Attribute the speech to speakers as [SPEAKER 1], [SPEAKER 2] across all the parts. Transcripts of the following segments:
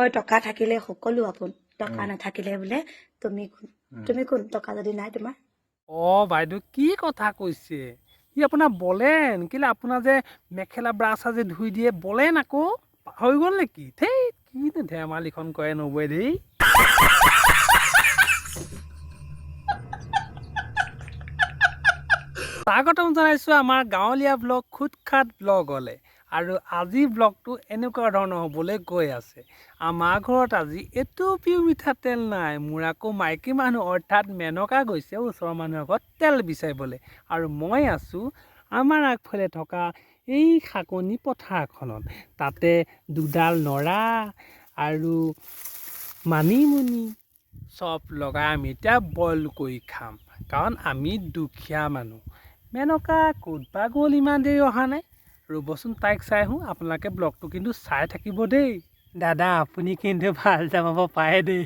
[SPEAKER 1] কয় টকা থাকিলে সকলো আপোন টকা নাথাকিলে বোলে তুমি কোন টকা যদি নাই তোমাৰ
[SPEAKER 2] বাইদেউ কি কথা কৈছে ই আপোনাৰ বলেন কেলে আপোনাৰ যে মেখেলা ব্ৰাছা যে ধুই দিয়ে বলেন আকৌ হৈ গ'ল নেকি থেই কি ধেমালিখন কয় নবৈ দেই স্বাগতম জনাইছোঁ আমাৰ গাঁৱলীয়া ব্লগ খুটখাট ব্লগলে আৰু আজি ব্লগটো এনেকুৱা ধৰণৰ হ'বলৈ গৈ আছে আমাৰ ঘৰত আজি এটুপিও মিঠাতেল নাই মোৰ আকৌ মাইকী মানুহ অৰ্থাৎ মেনকা গৈছে ওচৰৰ মানুহৰ ঘৰত তেল বিচাৰিবলৈ আৰু মই আছোঁ আমাৰ আগফালে থকা এই শাকনি পথাৰখনত তাতে দুডাল নৰা আৰু মানিমুনি চব লগাই আমি এতিয়া বইল কৰি খাম কাৰণ আমি দুখীয়া মানুহ মেনকা ক'তবা গ'ল ইমান দেৰি অহা নাই ৰ'বচোন তাইক চাই আহোঁ আপোনালোকে ব্লগটো কিন্তু চাই থাকিব দেই দাদা আপুনি কিন্তু ভাল জমাব পাৰে দেই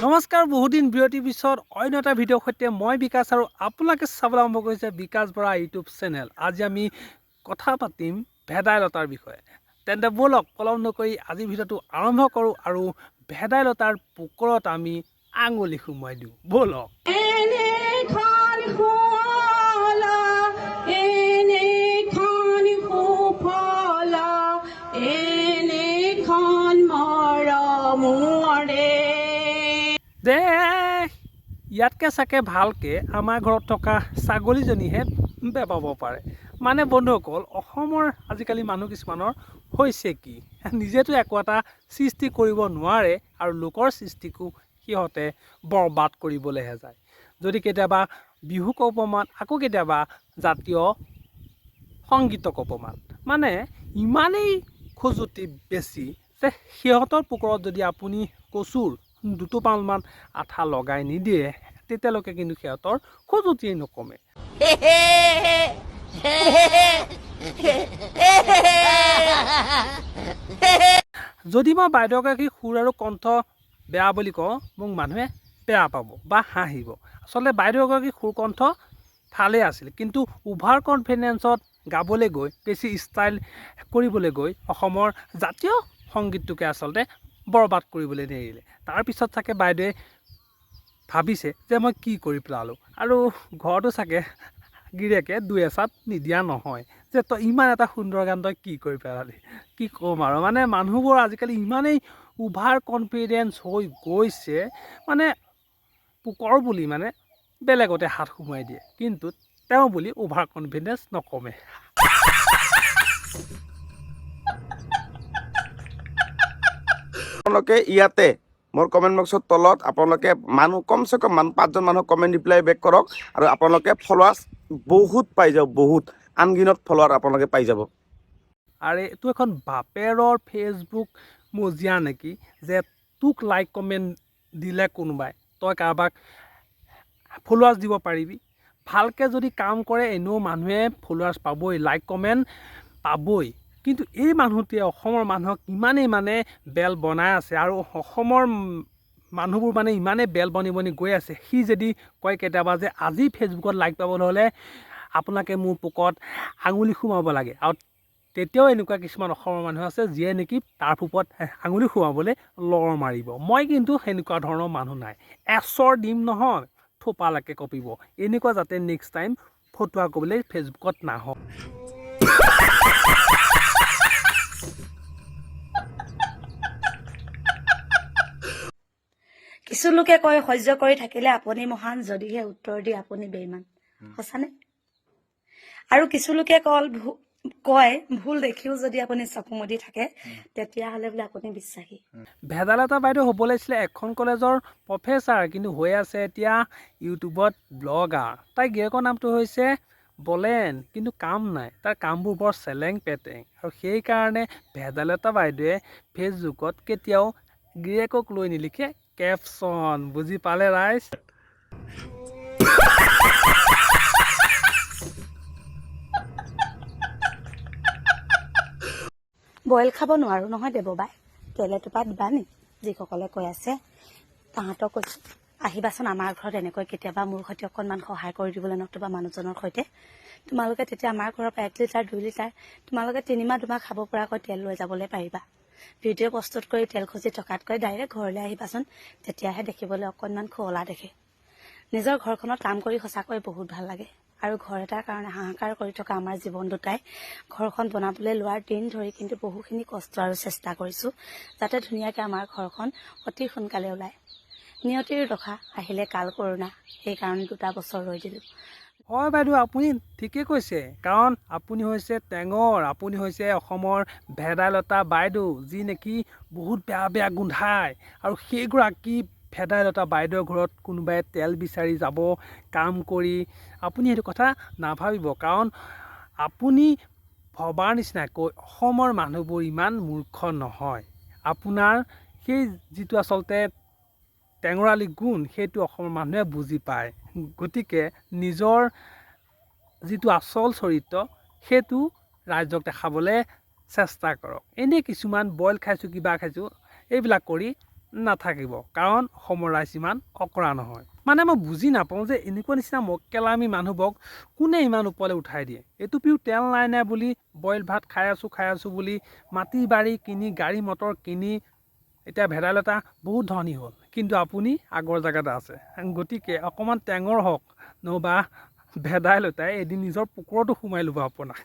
[SPEAKER 2] নমস্কাৰ বহুদিন বিৰতিৰ পিছত অন্য এটা ভিডিঅ'ৰ সৈতে মই বিকাশ আৰু আপোনালোকে চাবলৈ আৰম্ভ কৰিছে বিকাশ বৰা ইউটিউব চেনেল আজি আমি কথা পাতিম ভেদাইলতাৰ বিষয়ে তেন্তে ব'লক পলম নকৰি আজি ভিডিঅ'টো আৰম্ভ কৰোঁ আৰু ভেদাইলতাৰ পোকৰত আমি আঙুলি সুমুৱাই দিওঁ ব'লক দে ইয়াতকৈ চাগে ভালকৈ আমাৰ ঘৰত থকা ছাগলীজনীহে বেপাব পাৰে মানে বন্ধুসকল অসমৰ আজিকালি মানুহ কিছুমানৰ হৈছে কি নিজেতো একো এটা সৃষ্টি কৰিব নোৱাৰে আৰু লোকৰ সৃষ্টিকো সিহঁতে বৰবাদ কৰিবলৈহে যায় যদি কেতিয়াবা বিহুক অপমান আকৌ কেতিয়াবা জাতীয় সংগীতক অপমান মানে ইমানেই খজুতি বেছি যে সিহঁতৰ পোকৰত যদি আপুনি কচুৰ দুটোপালমান আঠা লগাই নিদিয়ে তেতিয়ালৈকে কিন্তু সিহঁতৰ খজুতিয়েই নকমে যদি মই বাইদেউগৰাকীৰ সুৰ আৰু কণ্ঠ বেয়া বুলি কওঁ মোক মানুহে বেয়া পাব বা হাঁহিব আচলতে বাইদেউগৰাকীৰ সুৰ কণ্ঠ ভালেই আছিল কিন্তু অভাৰ কনফিডেঞ্চত গাবলৈ গৈ বেছি ষ্টাইল কৰিবলৈ গৈ অসমৰ জাতীয় সংগীতটোকে আচলতে বৰবাদ কৰিবলৈ নেৰিলে তাৰপিছত চাগে বাইদেৱে ভাবিছে যে মই কি কৰি পেলালোঁ আৰু ঘৰতো চাগে গিৰিয়েকে দুই এচাত নিদিয়া নহয় যে তই ইমান এটা সুন্দৰ গান তই কি কৰি পেলালি কি ক'ম আৰু মানে মানুহবোৰ আজিকালি ইমানেই অভাৰ কনফিডেঞ্চ হৈ গৈছে মানে পোকৰ বুলি মানে বেলেগতে হাত সোমোৱাই দিয়ে কিন্তু তেওঁ বুলি অভাৰ কনফিডেঞ্চ নকমে
[SPEAKER 3] আপোনালোকে ইয়াতে মোৰ কমেণ্ট বক্সৰ তলত আপোনালোকে মানুহ কমচে কম 5জন মানুহক কমেণ্ট ৰিপ্লাই বেক কৰক আৰু আপোনালোকে ফলোৱাৰ্ছ বহুত পাই যাব বহুত আনগিনত ফলোৱাৰ আপোনালোকে পাই যাব
[SPEAKER 2] আৰে এইটো এখন বাপেৰৰ ফেচবুক মজিয়া নেকি যে তোক লাইক কমেণ্ট দিলে কোনোবাই তই কাৰোবাক ফলোৱাৰ্ছ দিব পাৰিবি ভালকৈ যদি কাম কৰে এনেও মানুহে ফলোৱাৰ্ছ পাবই লাইক কমেণ্ট পাবই কিন্তু এই মানুহটোৱে অসমৰ মানুহক ইমানেই মানে বেল বনাই আছে আৰু অসমৰ মানুহবোৰ মানে ইমানেই বেল বনি বনি গৈ আছে সি যদি কয় কেতিয়াবা যে আজি ফেচবুকত লাইক পাবলৈ হ'লে আপোনালোকে মোৰ পোকত আঙুলি সুমাব লাগে আৰু তেতিয়াও এনেকুৱা কিছুমান অসমৰ মানুহ আছে যিয়ে নেকি তাৰ পোকত আঙুলি সুমাবলৈ লৰ মাৰিব মই কিন্তু সেনেকুৱা ধৰণৰ মানুহ নাই এচৰ দিম নহয় থোপালৈকে কপিব এনেকুৱা যাতে নেক্সট টাইম ফটোৱা ক'বলৈ ফেচবুকত নাহক
[SPEAKER 1] কিছু লোকে কয় সহ্য কৰি থাকিলে আপুনি মহান যদিহে উত্তৰ দিয়ে আপুনি বেইমান সঁচানে আৰু কিছু লোকে কয় ভুল দেখিও যদি আপুনি চকু মুদি থাকে তেতিয়াহ'লে বোলে আপুনি বিশ্বাসী
[SPEAKER 2] ভেদাইলতা বাইদেউ হ'ব লাগিছিলে এখন কলেজৰ প্ৰফেচাৰ কিন্তু হৈ আছে এতিয়া ইউটিউবত ব্লগাৰ তাইৰ গিৰিয়েকৰ নামটো হৈছে বলেন কিন্তু কাম নাই তাৰ কামবোৰ বৰ চেলেং পেটেং আৰু সেইকাৰণে ভেদাইলতা বাইদেৱে ফেচবুকত কেতিয়াও গিৰিয়েকক লৈ নিলিখে কেপশ্যন বুজি পালে ৰাইজ
[SPEAKER 1] বইল খাব নোৱাৰো নহয় দেৱবাই তেল এটোপা দিবা নি যিসকলে কৈ আছে তাহাঁতক কৈছো আহিবাচোন আমাৰ ঘৰত এনেকৈ কেতিয়াবা মোৰ সৈতে অকণমান সহায় কৰি দিবলৈ নতুবা মানুহজনৰ সৈতে তোমালোকে তেতিয়া আমাৰ ঘৰৰ পৰা 1 লিটাৰ 2 লিটাৰ তোমালোকে 3 মাহ 2 মাহ খাব পৰাকৈ তেল লৈ যাবলৈ পাৰিবা ভিডিঅ' প্ৰস্তুত কৰি তেল খুজি টকাতকৈ ডাইৰেক্ট ঘৰলৈ আহিবাচোন তেতিয়াহে দেখিবলৈ অকণমান খোলা দেখে নিজৰ ঘৰখনত কাম কৰি সঁচাকৈ বহুত ভাল লাগে আৰু ঘৰ এটাৰ কাৰণে হাহাকাৰ কৰি থকা আমাৰ জীৱন দুটাই ঘৰখন বনাবলৈ লোৱাৰ দিন ধৰি কিন্তু বহুখিনি কষ্ট আৰু চেষ্টা কৰিছোঁ যাতে ধুনীয়াকৈ আমাৰ ঘৰখন অতি সোনকালে ওলায় নিয়তিৰ দশা আহিলে কাল কৰোণা সেইকাৰণে 2 বছৰ ৰৈ দিলোঁ
[SPEAKER 2] হয় বাইদেউ আপুনি ঠিকে কৈছে কাৰণ আপুনি হৈছে টেঙৰ আপুনি হৈছে অসমৰ ভেদাইলতা বাইদেউ যি নেকি বহুত বেয়া বেয়া গোন্ধায় আৰু সেইগৰাকী ভেদাইলতা বাইদেউৰ ঘৰত কোনোবাই তেল বিচাৰি যাব কাম কৰি আপুনি সেইটো কথা নাভাবিব কাৰণ আপুনি ভবাৰ নিচিনাকৈ অসমৰ মানুহবোৰ ইমান মূৰ্খ নহয় আপোনাৰ সেই যিটো আচলতে টেঙৰালি গুণ সেইটো অসমৰ মানুহে বুজি পায় গতিকে নিজৰ যিটো আচল চৰিত্ৰ সেইটো ৰাইজক দেখাবলৈ চেষ্টা কৰক এনেই কিছুমান বইল খাইছোঁ কিবা খাইছোঁ এইবিলাক কৰি নাথাকিব কাৰণ অসমৰ ৰাইজ ইমান অকৰা নহয় মানে মই বুজি নাপাওঁ যে এনেকুৱা নিচিনা মক্কেলামী মানুহবোৰক কোনে ইমান ওপৰলৈ উঠাই দিয়ে এটুপিও তেল নাই বুলি বইল ভাত খাই আছোঁ বুলি মাটি বাৰী কিনি গাড়ী মটৰ কিনি এতিয়া ভেদাইলতা বহুত ধনী হ'ল কিন্তু আপুনি আগৰ জেগাতে আছে গতিকে অকণমান টেঙৰ হওক নহবা ভেদাইলতাই এদিন নিজৰ পুকুৰতো সোমাই ল'ব আপোনাক